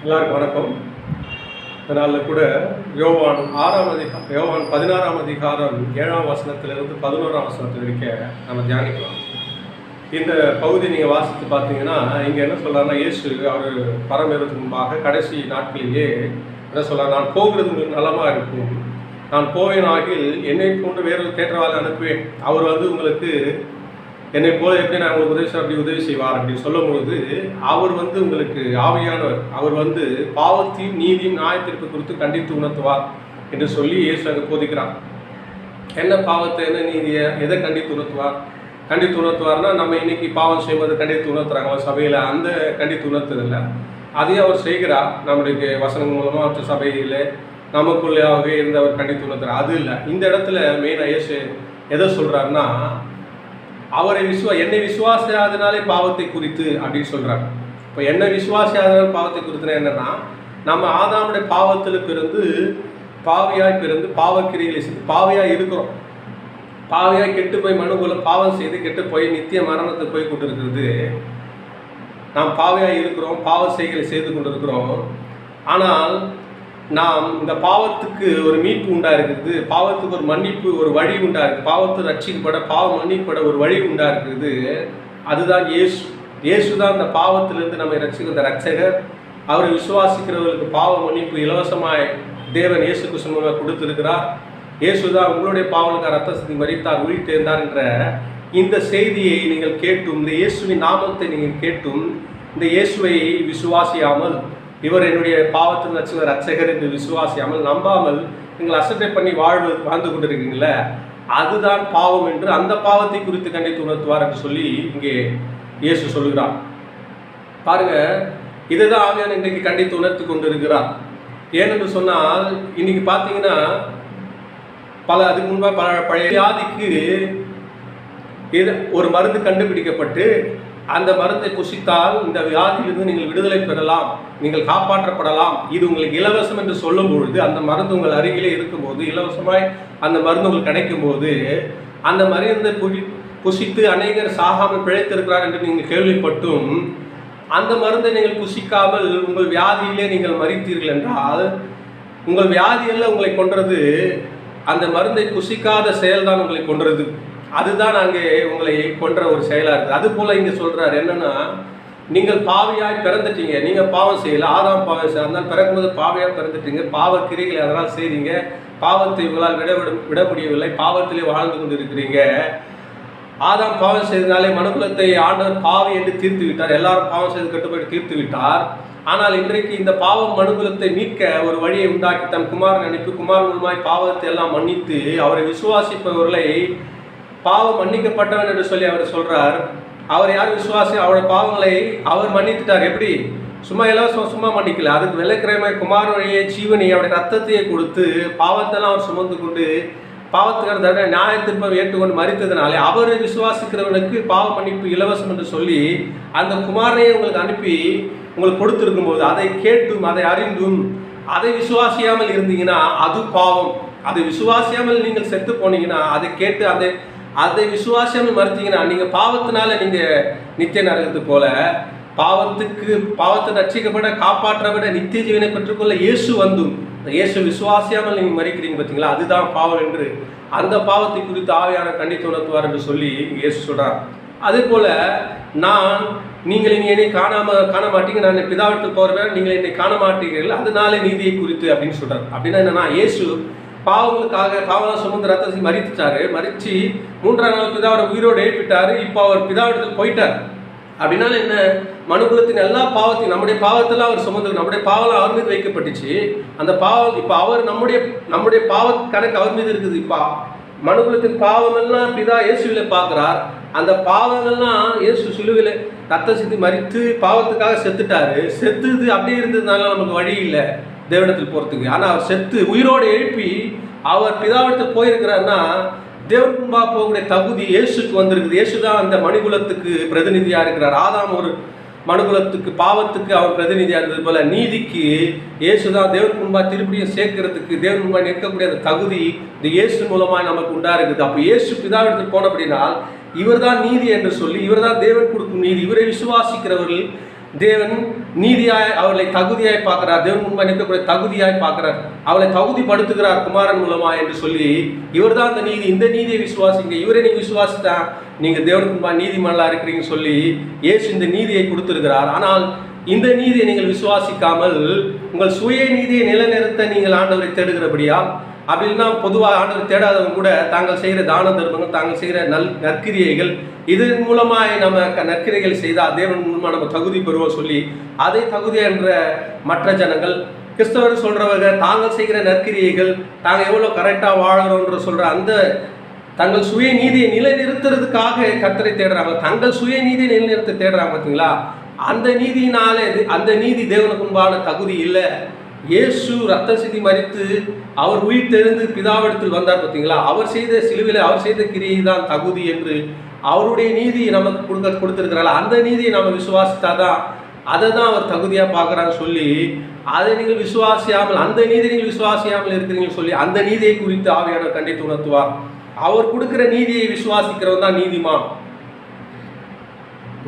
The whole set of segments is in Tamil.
எல்லாருக்கும் வணக்கம். இதனால் கூட யோவான் 16ஆம் அதிகாரம் 7ஆம் வசனத்திலிருந்து 11ஆம் வசனத்தில் இருக்க நம்ம தியானிக்கலாம். இந்த பகுதி நீங்கள் வாசித்து பார்த்தீங்கன்னா இங்கே என்ன சொல்கிறாருன்னா, இயேசு அவர் பரமேறதுக்கு முன்பாக கடைசி நாட்களிலேயே என்ன சொல்கிறார், நான் போகிறது உங்களுக்கு நலமாக இருக்கும், நான் போவேன் ஆகில் என்னை போன்று வேறொரு தேற்றவாளை அனுப்புவேன், அவர் உங்களுக்கு என்னை போல எப்படி நான் உங்களுக்கு உதவி அப்படி உதவி செய்வார் அப்படின்னு சொல்லும்போது, அவர் உங்களுக்கு ஆவியானவர், அவர் பாவத்தையும் நீதியும் நியாயத்திற்கு குறித்து கண்டித்து உணர்த்துவார் என்று சொல்லி இயேசு அங்கே போதிக்கிறார். என்ன பாவத்தை, என்ன நீதியை, எதை கண்டித்து உணர்த்துவார்? கண்டித்து உணர்த்துவார்னா, நம்ம இன்னைக்கு பாவம் செய்வது கண்டித்து உணர்த்துறாங்க சபையில், அந்த கண்டித்து உணர்த்துதில்லை, அதையும் அவர் செய்கிறார். நம்மளுக்கு வசனங்கள் மூலமாக மற்ற சபையில் நமக்குள்ளாகவே இருந்து அவர் கண்டித்து உணர்த்துறார். அது இல்லை, இந்த இடத்துல மெயினாக இயேசு எதை சொல்கிறாருன்னா, அவரை என்னை விசுவாசியாதனாலே பாவத்தை குறித்து அப்படின்னு சொல்கிறார். இப்போ என்னை விசுவாசியாதனால பாவத்தை குறித்துனா என்னன்னா, நம்ம ஆதாமுடைய பாவத்தில் பிறந்து பாவியாய் பிறந்து பாவக்கிரிகளை செய்து பாவியாய் இருக்கிறோம். பாவியாய் கெட்டு போய் மனுக்குள்ள பாவம் செய்து கெட்டு போய் நித்திய மரணத்தை போய் கொண்டு இருக்கிறது. நாம் பாவியாய் இருக்கிறோம், பாவ செய்களை செய்து கொண்டு இருக்கிறோம். ஆனால் நாம் இந்த பாவத்துக்கு ஒரு மீட்பு உண்டா இருக்குது, பாவத்துக்கு ஒரு மன்னிப்பு, ஒரு வழி உண்டா இருக்குது, பாவத்தை ரட்சிக்கப்பட பாவம் மன்னிக்கப்பட ஒரு வழி உண்டா இருக்குது. அதுதான் இயேசு. இயேசு தான் இந்த பாவத்திலிருந்து நம்மை ரட்சிக்கிற ரட்சகர். அவரை விசுவாசிக்கிறவர்களுக்கு பாவ மன்னிப்பு இலவசமாய் தேவன் இயேசு கிறிஸ்துவாக கொடுத்திருக்கிறார். இயேசு தான் உங்களுடைய பாவனுக்கு ரத்த சிந்தி மரித்தார், உயிர் தேர்ந்தார் என்ற இந்த செய்தியை நீங்கள் கேட்டும், இந்த இயேசுவின் நாமத்தை நீங்கள் கேட்டும், இந்த இயேசுவை விசுவாசியாமல், இவர் என்னுடைய பாவத்தின் ரட்சகர் என்று விசுவாசியாமல் நம்பாமல் நீங்கள் அசட்டை பண்ணி வாழ்ந்து கொண்டிருக்கீங்கள, அதுதான் பாவம் என்று அந்த பாவத்தை குறித்து கண்டித்து உணர்த்துவார் என்று சொல்லி இங்கே இயேசு சொல்லுகிறார். பாருங்க, இதுதான் ஆவியானவர் இன்றைக்கு கண்டித்து உணர்த்து கொண்டிருக்கிறார். ஏனென்று சொன்னால், இன்னைக்கு பார்த்தீங்கன்னா அதுக்கு முன்பாக பழைய வியாதிக்கு ஒரு மருந்து கண்டுபிடிக்கப்பட்டு அந்த மருந்தை புசித்தால் இந்த வியாதியிலிருந்து நீங்கள் விடுதலை பெறலாம், நீங்கள் காப்பாற்றப்படலாம், இது உங்களுக்கு இலவசம் என்று சொல்லும் பொழுது, அந்த மருந்து உங்கள் அருகிலே இருக்கும்போது, இலவசமாய் அந்த மருந்து உங்களுக்கு கிடைக்கும் போது, அந்த மருந்தை புசித்து அநேகர் சாகாமல் பிழைத்திருக்கிறார் என்று நீங்கள் கேள்விப்பட்டும் அந்த மருந்தை நீங்கள் புசிக்காமல் உங்கள் வியாதியிலே நீங்கள் மரித்தீர்கள் என்றால், உங்கள் வியாதியெல்லாம் உங்களை கொன்றது அந்த மருந்தை புசிக்காத செயல்தான் உங்களை கொன்றது. அதுதான் அங்கே உங்களை கொன்ற ஒரு செயலாக இருக்குது. அது போல் இங்கே சொல்கிறார் என்னென்னா, நீங்கள் பாவியாய் பிறந்துட்டீங்க, நீங்கள் பாவம் செய்யலை, ஆதாம் பாவம் செய்ய, அதனால் பிறக்கும்போது பாவியாக பிறந்துட்டீங்க, பாவ கிரிகளை அதனால் செய்கிறீங்க, பாவத்தை உங்களால் விட முடியவில்லை, பாவத்திலே வாழ்ந்து கொண்டு இருக்கிறீங்க. ஆதாம் பாவம் செய்தனாலே மனுக்குலத்தை ஆண்டவர் பாவி என்று தீர்த்து விட்டார், எல்லாரும் பாவம் செய்து கட்டுப்பட்டு தீர்த்து விட்டார். ஆனால் இன்றைக்கு இந்த பாவம் மனுக்குலத்தை மீட்க ஒரு வழியை உண்டாக்கி தன் குமாரன் அனுப்பி, குமாரன் மூலமாய் பாவத்தை எல்லாம் மன்னித்து அவரை விசுவாசிப்பவர்களை பாவம் மன்னிக்கப்பட்டவன் என்று சொல்லி அவர் சொல்றார். அவர் யார் விசுவாசி, அவருடைய பாவங்களை அவர் மன்னித்துட்டார். எப்படி? சும்மா இலவசம் சும்மா மன்னிக்கல, அதுக்கு விலைக்கிரமாய் குமாரனையே ஜீவனை அவருடைய ரத்தத்தையே கொடுத்து பாவத்தெல்லாம் அவர் சுமந்து கொண்டு பாவத்துக்கான நியாயத்திற்பம் ஏற்றுக்கொண்டு மறித்ததுனாலே அவரை விசுவாசிக்கிறவனுக்கு பாவ மன்னிப்பு இலவசம் என்று சொல்லி அந்த குமாரனையே உங்களுக்கு அனுப்பி உங்களுக்கு கொடுத்துருக்கும் போது, அதை கேட்டும் அதை அறிந்தும் அதை விசுவாசியாமல் இருந்தீங்கன்னா அது பாவம். அதை விசுவாசியாமல் நீங்கள் செத்து போனீங்கன்னா, அதை கேட்டு அதை விசுவாசியாமல் மறுத்தீங்கன்னா நீங்கள் பாவத்தினால நீங்கள் நித்திய நரகத்து போல, பாவத்தை ரட்சிக்கப்பட காப்பாற்றப்பட நித்திய ஜீவனை பெற்றுக்கொள்ள இயேசு வந்தும் இயேசு விசுவாசியாமல் நீங்கள் மறிக்கிறீங்க பார்த்தீங்களா, அதுதான் பாவம் என்று அந்த பாவத்தை குறித்து ஆவியானவர் கண்டித்து உணர்த்துவார் என்று சொல்லி இயேசு சொல்கிறார். அதே போல் நீங்கள் இனி என்னை காண மாட்டீங்க, நான் பிதாவிடத்தில் போகிறேன், நீங்கள் என்னை காண மாட்டீர்கள், அதனாலே நீதியை குறித்து அப்படின்னு சொல்கிறார். அப்படின்னா என்னன்னா, இயேசு பாவங்களுக்காக பாவம் சுமந்து ரத்தத்தை மறித்து 3ஆம் நாள் பிதாவோட உயிரோடு எழுப்பிட்டார். இப்போ அவர் பிதாவிடத்தில் போயிட்டார். அப்படின்னால என்ன, மனுக்குலத்தின் எல்லா பாவத்தையும், நம்முடைய பாவத்தெல்லாம் அவர் சுமந்து, நம்முடைய பாவம் அவர் மீது வைக்கப்பட்டுச்சு. அந்த பாவம் இப்போ அவர் நம்முடைய பாவ கணக்கு அவர் மீது இருக்குது. இப்போ மனுக்குலத்தின் பாவங்கள்லாம் பிதா இயேசுவில் பார்க்குறார். அந்த பாவங்கள்லாம் இயேசு சிலுவையில் ரத்த சிந்தி மறித்து பாவத்துக்காக செத்துது அப்படியே இருந்ததுனால நமக்கு வழி இல்லை தேவனிடத்தில் போகிறதுக்கு. ஆனால் அவர் செத்து உயிரோடு எழுப்பி அவர் பிதாவிடத்தில் போயிருக்கிறாருன்னா, தேவன் முன்பாக போகக்கூடிய தகுதி இயேசுக்கு வந்திருக்குது. இயேசு தான் அந்த மனுகுலத்துக்கு பிரதிநிதியாக இருக்கிறார். ஆதாம் ஒரு மனுகுலத்துக்கு பாவத்துக்கு அவர் பிரதிநிதியாக இருந்தது போல, நீதிக்கு இயேசு தான் தேவன் முன்பாக திருப்படியும் சேர்க்கிறதுக்கு தேவன் முன்பாக நிற்கக்கூடிய அந்த தகுதி இந்த இயேசு மூலமாக நமக்கு உண்டா இருக்குது. அப்போ இயேசு பிதாவிடத்தில் போன அப்படின்னால் இவர் தான் நீதி என்று சொல்லி, இவர் தான் தேவன் கொடுக்கும் நீதி. இவரை விசுவாசிக்கிறவர்கள் தேவன் நீதியாய் அவர்களை தகுதியாய் பார்க்கிறார். தேவன் முன்பாக நிற்கக்கூடிய தகுதியாய் பார்க்கிறார். அவளை தகுதிப்படுத்துகிறார் குமாரன் மூலமா என்று சொல்லி, இவர் தான் அந்த நீதி, இந்த நீதியை விசுவாசிங்க, இவரை நீங்க விசுவாசித்தா நீங்க தேவனுக்கு முன்பாக நீதிமான்களா இருக்கிறீங்கன்னு சொல்லி இயேசு இந்த நீதியை கொடுத்திருக்கிறார். ஆனால் இந்த நீதியை நீங்கள் விசுவாசிக்காமல் உங்கள் சுய நீதியை நிலைநிறுத்த நீங்கள் ஆண்டவரை தேடுகிறபடியால், அப்படின்னா பொதுவாக ஆண்டவர் தேடாதவங்க கூட தாங்கள் செய்கிற தான தர்மங்கள், தாங்கள் செய்கிற நற்கிரியைகள், இதன் மூலமாய் நம்ம நற்கிரைகள் செய்தால் தேவன் மூலமாக நம்ம தகுதி பெறுவோம் சொல்லி அதை தகுதி என்ற மற்ற ஜனங்கள், கிறிஸ்தவர் சொல்றவங்க தாங்கள் செய்கிற நற்கிரியைகள், தாங்கள் எவ்வளோ கரெக்டாக வாழறோன்ற சொல்ற அந்த தங்கள் சுய நீதியை நிலைநிறுத்துறதுக்காக கர்த்தரை தேடுறாங்க. தங்கள் சுய நீதியை நிலைநிறுத்த தேடுறாங்க பார்த்தீங்களா? அந்த நீதியினாலே அந்த நீதி தேவனுக்கு முன்பான தகுதி இல்லை. இயேசு ரத்தம் சிந்தி மரித்து அவர் உயிர் தெரிந்து பிதாவிடத்தில் வந்தார் பார்த்தீங்களா? அவர் செய்த சிலுவையில் அவர் செய்த கிரியை தான் தகுதி என்று அவருடைய நீதி நமக்கு கொடுத்திருக்கிறாள். அந்த நீதியை நம்ம விசுவாசித்தாதான் அதை தான் அவர் தகுதியாக பார்க்குறான்னு சொல்லி, அதை நீங்கள் விசுவாசியாமல், அந்த நீதி நீங்கள் விசுவாசியாமல் இருக்கிறீங்கன்னு சொல்லி அந்த நீதியை குறித்து ஆவியானவர் கண்டித்து உணர்த்துவார். அவர் கொடுக்கிற நீதியை விசுவாசிக்கிறவன் தான் நீதிமான்.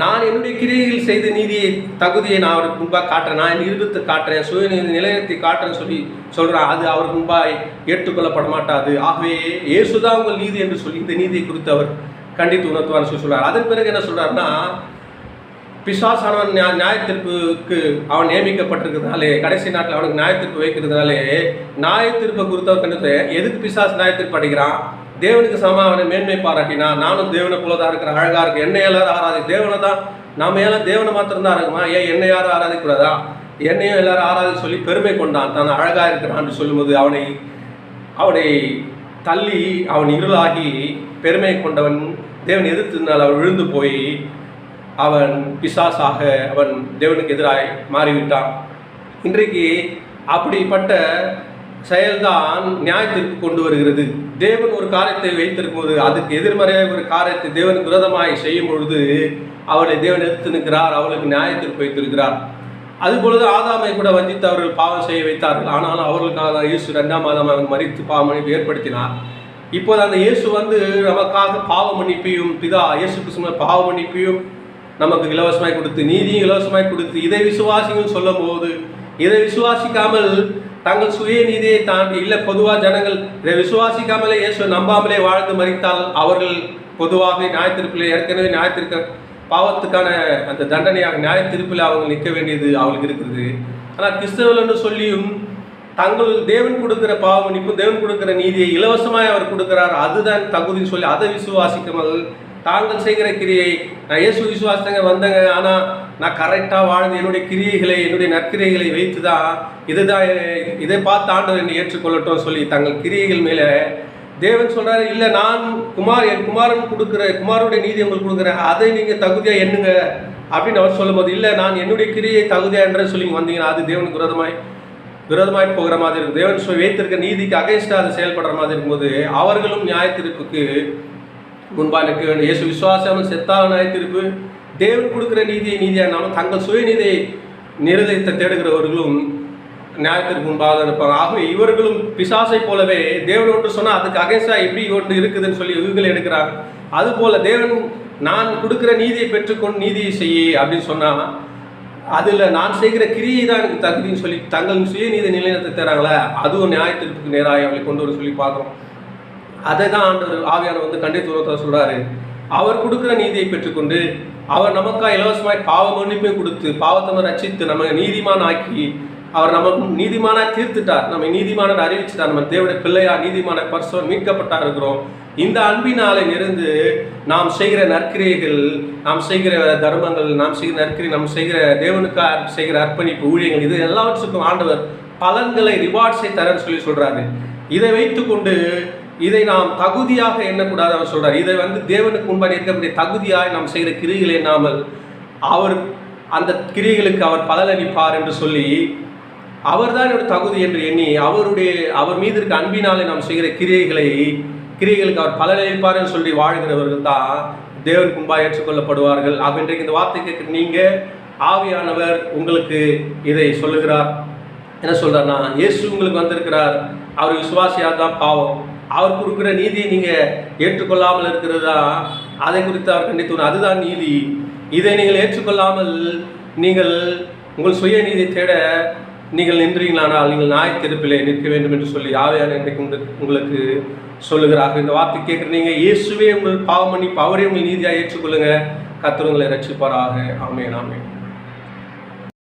நான் என்னுடைய கிரியைகள் செய்த நீதியை தகுதியை நான் அவருக்கு முன்பாக காட்டுறேன், நான் நிரூபித்து காட்டுறேன், சுயநீதி நிலையத்தை காட்டுறேன்னு சொல்லி சொல்கிறேன். அது அவருக்கு முன்பாக ஏற்றுக்கொள்ளப்பட மாட்டாது. ஆகவே இயேசுதான் உங்கள் நீதி என்று சொல்லி இந்த நீதியை குறித்து அவர் கண்டித்து உணர்த்துவார்னு சொல்லி சொல்கிறார். அதன் பிறகு என்ன சொல்கிறாருன்னா, பிசாசானவன் நியாயத்தீர்ப்புக்கு அவன் நியமிக்கப்பட்டிருக்கிறதுனாலே, கடைசி நாட்டில் அவனுக்கு நியாயத்தீர்ப்பு வைக்கிறதுனாலே நியாயத்தீர்ப்பை குறித்து அவர் கண்டித்து, எதுக்கு பிசாசு நியாயத்தீர்ப்பு அடைக்கிறான்? தேவனுக்கு சமமாக அவனை மேன்மை பாராட்டினா, நானும் தேவனை போலதான் இருக்கிற, அழகா இருக்கு, என்னை எல்லாரும் ஆராதி, தேவனை தான் நாம எல்லாம் தேவனை மாத்திரம்தான் இருக்குமா, ஏன் என்னை யாரும் ஆராதிக்கூடாதா, என்னையும் எல்லாரும் ஆராதி சொல்லி பெருமை கொண்டான், தான் அழகா இருக்கிறான்னு சொல்லும்போது அவனை தள்ளி அவன் இருளாகி பெருமை கொண்டவன் தேவன் எதிர்த்ததுனால் அவன் விழுந்து போய் அவன் பிசாசாக அவன் தேவனுக்கு எதிராய் மாறிவிட்டான். இன்றைக்கு அப்படிப்பட்ட செயல்தான் நியாயத்திற்கு கொண்டு வருகிறது. தேவன் ஒரு காரியத்தை வைத்திருக்கும் போது அதுக்கு எதிர்மறையாக ஒரு காரியத்தை தேவனுக்கு விரோதமாய் செய்யும் பொழுது அவரை தேவன் எதிர்த்து நிற்கிறார், அவளுக்கு நியாயத்திற்கு வைத்திருக்கிறார். அதுபொழுது ஆதாமை கூட வஞ்சித்து அவர்கள் பாவம் செய்ய வைத்தார்கள். ஆனாலும் அவர்களுக்காக இயேசு 2ஆம் ஆதாம் அவன் மரித்து பாவ மன்னிப்பு ஏற்படுத்தினார். இப்போது அந்த இயேசு நமக்காக பாவ மன்னிப்பையும், பிதா இயேசு கிறிஸ்து பாவ மன்னிப்பையும் நமக்கு இலவசமாய் கொடுத்து, நீதியும் இலவசமாய் கொடுத்து, இதை விசுவாசியும் சொல்லும் போது, இதை விசுவாசிக்காமல் தங்கள் சுய நீதியை தாண்டி, இல்லை பொதுவாக ஜனங்கள் இதை விசுவாசிக்காமலே இயேசு நம்பாமலே வாழ்ந்து மரித்தால் அவர்கள் பொதுவாக நியாயத்தீர்ப்பில் ஏற்கனவே நியாயத்திற்கு பாவத்துக்கான அந்த தண்டனையாக நியாயத்தீர்ப்பில் அவங்க நிற்க வேண்டியது அவங்களுக்கு இருக்குது. ஆனால் கிறிஸ்தவர்கள்னு சொல்லியும் தங்கள் தேவன் கொடுக்குற பாவ மன்னிப்பு, தேவன் கொடுக்குற நீதியை இலவசமாய் அவர் கொடுக்குறார், அதுதான் தகுதின்னு சொல்லி அதை விசுவாசிக்காமல் தாங்கள் செய்கிற கிரியை, நான் இயேசு விசுவாசத்தங்க வந்தேங்க, ஆனால் நான் கரெக்டாக வாழ்ந்து என்னுடைய கிரியைகளை, என்னுடைய நற்கிரியைகளை வைத்து தான் இதுதான் இதை பார்த்து ஆண்டவர் என்னை ஏற்றுக்கொள்ளட்டும் சொல்லி தங்கள் கிரியைகள் மேலே தேவன் சொல்கிறாரு, இல்லை நான் என் குமாரன் கொடுக்குற குமாரனுடைய நீதி உங்களுக்கு கொடுக்குறேன், அதை நீங்கள் தகுதியாக எண்ணுங்க அப்படின்னு அவர் சொல்லும்போது, இல்லை நான் என்னுடைய கிரியை தகுதியாக என்ற சொல்லி வந்தீங்கன்னா அது தேவனுக்கு விரோதமாய் போகிற மாதிரி இருக்கும். தேவன் வைத்திருக்க நீதிக்கு அகைன்ஸ்டாக அது செயல்படுற மாதிரி இருக்கும்போது அவர்களும் நியாயத்தீர்ப்புக்கு முன்பாக நிற்க வேண்டும். இயேசு விசுவாசம் செத்தால் நியாயத்தீர்ப்பு, தேவன் கொடுக்குற நீதியானாலும் தங்கள் சுயநீதியை நிர்ணயித்த தேடுகிறவர்களும் நியாயத்திற்கு முன்பாக இருப்பாங்க. ஆகவே இவர்களும் பிசாசை போலவே தேவன் ஒன்று சொன்னால் அதுக்கு அகைன்ஸ்டா எப்படி ஒன்று இருக்குதுன்னு சொல்லி இவர்கள் எடுக்கிறாங்க. அதுபோல தேவன் நான் கொடுக்குற நீதியை பெற்றுக்கொண்டு நீதியை செய்ய அப்படின்னு சொன்னால் அதில் நான் செய்கிற கிரியை தான் எனக்கு தகுதின்னு சொல்லி தங்கள் சுயநீதி நிலைநிறுத்த தராங்களே, அதுவும் நியாயத்திற்கு நேராக அவளை கொண்டு வர சொல்லி பார்க்குறோம். அதை தான் ஆண்டவர் ஆவியானவர் கண்டித்து சொல்கிறாரு. அவர் கொடுக்குற நீதியை பெற்றுக்கொண்டு அவர் நமக்காக இலவசமாய் பாவ மன்னிப்பை கொடுத்து பாவத்தை ரட்சித்து நம்ம நீதிமான் ஆக்கி அவர் நமக்கு நீதிமானாக தீர்த்துட்டார், நம்ம நீதிமான அறிவிச்சுட்டார், நம்ம தேவனுடைய பிள்ளையா நீதிமான பரிசுத்தம் மீட்கப்பட்டா இருக்கிறோம். இந்த அன்பினாலே நிறைந்து நாம் செய்கிற நற்கிரியைகள், நாம் செய்கிற தர்மங்கள், நாம் செய்கிற நற்கிரி, நாம் செய்கிற தேவனுக்காக செய்கிற அர்ப்பணிப்பு ஊழியங்கள், இது எல்லாவற்றுக்கும் ஆண்டவர் பலன்களை ரிவார்ட்ஸை தரன்னு சொல்லி சொல்றாரு. இதை வைத்துக்கொண்டு இதை நாம் தகுதியாக எண்ணக்கூடாது அவர் சொல்றார். இதை தேவனுக்கு முன்பாக இருக்கக்கூடிய தகுதியாக நாம் செய்கிற கிரியைகள் எண்ணாமல் அவர் அந்த கிரியைகளுக்கு அவர் பலனளிப்பார் என்று சொல்லி அவர் தான் என்னோட தகுதி என்று எண்ணி அவர் மீது இருக்க அன்பினாலே நாம் செய்கிற கிரியைகளுக்கு அவர் பலனளிப்பார் என்று சொல்லி வாழ்கிறவர்கள் தான் தேவனுக்கு முன்பாக ஏற்றுக்கொள்ளப்படுவார்கள். இன்றைக்கு இந்த வார்த்தை கேட்க நீங்க ஆவியானவர் உங்களுக்கு இதை சொல்லுகிறார். என்ன சொல்றாருன்னா, இயேசு உங்களுக்கு வந்திருக்கிறார், அவர் விசுவாசியாக தான் பாவம், அவர் கொடுக்குற நீதியை நீங்கள் ஏற்றுக்கொள்ளாமல் இருக்கிறதா அதை குறித்து அவர் கண்டித்து, அதுதான் நீதி. இதை நீங்கள் ஏற்றுக்கொள்ளாமல் நீங்கள் உங்கள் சுய நீதியை தேட நீங்கள் நின்றீங்களானால் நீங்கள் நியாய தீர்ப்பிலே நிற்க வேண்டும் என்று சொல்லி ஆவியானவர் இன்றைக்கு உங்களுக்கு சொல்லுகிறார்கள். இந்த வார்த்தை கேட்குற நீங்கள் இயேசுவே உங்கள் பாவ மன்னிப்பு, அவரே உங்கள் நீதியாக ஏற்றுக்கொள்ளுங்க. கர்த்தர் உங்களை ரட்சிப்பாராக. ஆமென், ஆமென்.